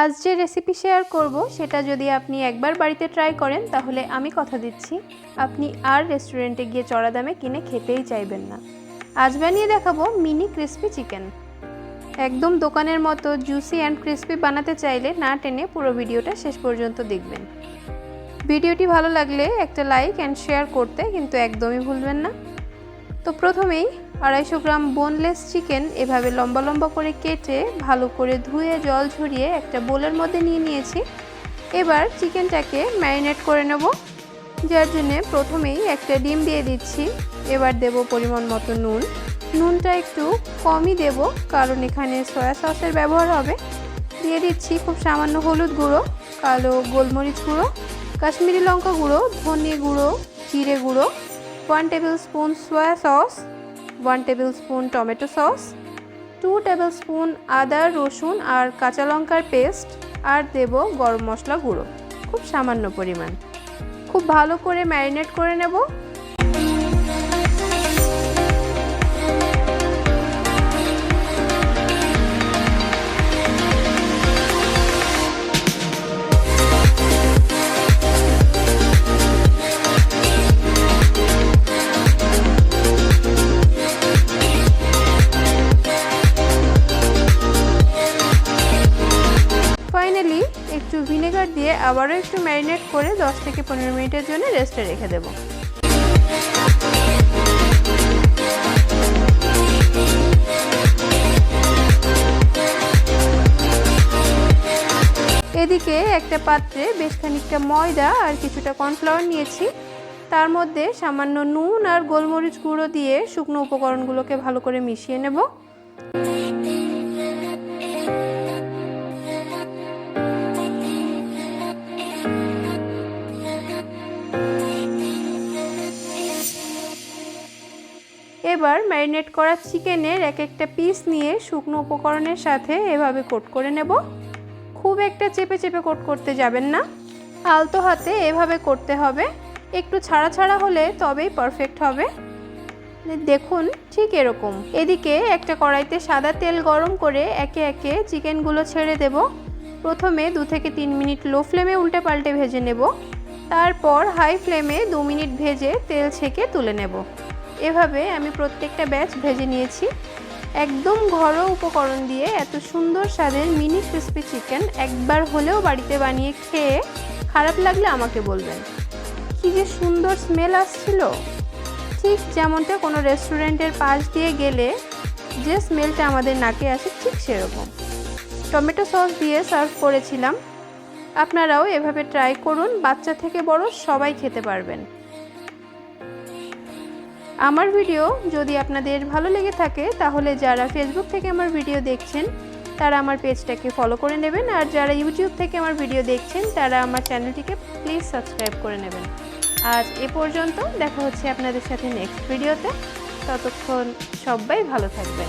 আজ যে recipe share করব সেটা যদি আপনি একবার বাড়িতে ট্রাই করেন তাহলে আমি কথা দিচ্ছি আপনি আর রেস্টুরেন্টে গিয়ে চড়া দামে কিনে খেতেই চাইবেন না। আজ বানিয়ে দেখাবো মিনি ক্রিস্পি চিকেন। একদম দোকানের মতো জুসি অ্যান্ড ক্রিস্পি বানাতে চাইলে না টেনে পুরো ভিডিওটা শেষ পর্যন্ত দেখবেন। ভিডিওটি ভালো লাগলে একটা লাইক অ্যান্ড শেয়ার করতে কিন্তু একদমই ভুলবেন না। তো প্রথমেই 250 গ্রাম বোনলেস চিকেন এভাবে লম্বা লম্বা করে কেটে ভালো করে ধুয়ে জল ঝরিয়ে একটা বোলের মধ্যে নিয়ে নিয়েছি। এবার চিকেনটাকে ম্যারিনেট করে নেব, যার জন্য প্রথমেই একটা ডিম দিয়ে দিচ্ছি। এবার দেব পরিমাণ মতো নুন। নুনটা একটু কমই দেব কারণ এখানে সয়া সসের ব্যবহার হবে। দিয়ে দিচ্ছি খুব সামান্য হলুদ গুঁড়ো, কালো গোলমরিচ গুঁড়ো, কাশ্মীরি লঙ্কা গুঁড়ো, ধনে গুঁড়ো, জিরে গুঁড়ো, 1 table spoon soya sauce, 1 table spoon tomato sauce, 2 table spoon আদা রসুন আর কাঁচা লঙ্কার পেস্ট, আর দেব গরম মশলা গুঁড়ো খুব সামান্য পরিমাণ। খুব ভালো করে ম্যারিনেট করে নেব। ফাইনালি একটু ভিনেগার দিয়ে আবারও একটু ম্যারিনেট করে 10 থেকে 15 মিনিটের জন্য রেস্টে রেখে দেব। এদিকে একটা পাত্রে বেশ খানিকটা ময়দা আর কিছুটা কর্নফ্লাওয়ার নিয়েছি। তার মধ্যে সামান্য নুন আর গোলমরিচ গুঁড়ো দিয়ে শুকনো উপকরণগুলোকে ভালো করে মিশিয়ে নেব। এবার ম্যারিনেট করা চিকেনের এক একটা পিস নিয়ে শুকনো উপকরণের সাথে এভাবে কোট করে নেব। খুব একটা চেপে চেপে কোট করতে যাবেন না, আলতো হাতে এভাবে করতে হবে। একটু ছাড়া ছাড়া হলে তবেই পারফেক্ট হবে। দেখুন ঠিক এরকম। এদিকে একটা কড়াইতে সাদা তেল গরম করে একে একে চিকেনগুলো ছেড়ে দেব। প্রথমে 2 থেকে 3 মিনিট লো ফ্লেমে উল্টে পাল্টে ভেজে নেব, তারপর হাই ফ্লেমে 2 মিনিট ভেজে তেল ছেঁকে তুলে নেব। এভাবে আমি প্রত্যেকটা ব্যাচ ভেজে নিয়েছি। একদম ঘরোয়া উপকরণ দিয়ে এত সুন্দর স্বাদের মিনি ক্রিস্পি চিকেন একবার হলেও বাড়িতে বানিয়ে খেয়ে খারাপ লাগলে আমাকে বলবেন। কি যে সুন্দর স্মেল আসছিল, ঠিক যেমনটা কোনো রেস্টুরেন্টের পাশ দিয়ে গেলে যে স্মেলটা আমাদের নাকে আসে ঠিক সেরকম। টমেটো সস দিয়ে সার্ভ করেছিলাম। আপনারাও এভাবে ট্রাই করুন, বাচ্চা থেকে বড় সবাই খেতে পারবেন। আমার ভিডিও যদি আপনাদের ভালো লেগে থাকে তাহলে যারা ফেসবুক থেকে আমার ভিডিও দেখছেন তারা আমার পেজটাকে ফলো করে নেবেন, আর যারা ইউটিউব থেকে আমার ভিডিও দেখছেন তারা আমার চ্যানেলটিকে প্লিজ সাবস্ক্রাইব করে নেবেন। আজ এ পর্যন্ত, দেখা হচ্ছে আপনাদের সাথে নেক্সট ভিডিওতে। ততক্ষণ সবাই ভালো থাকবেন।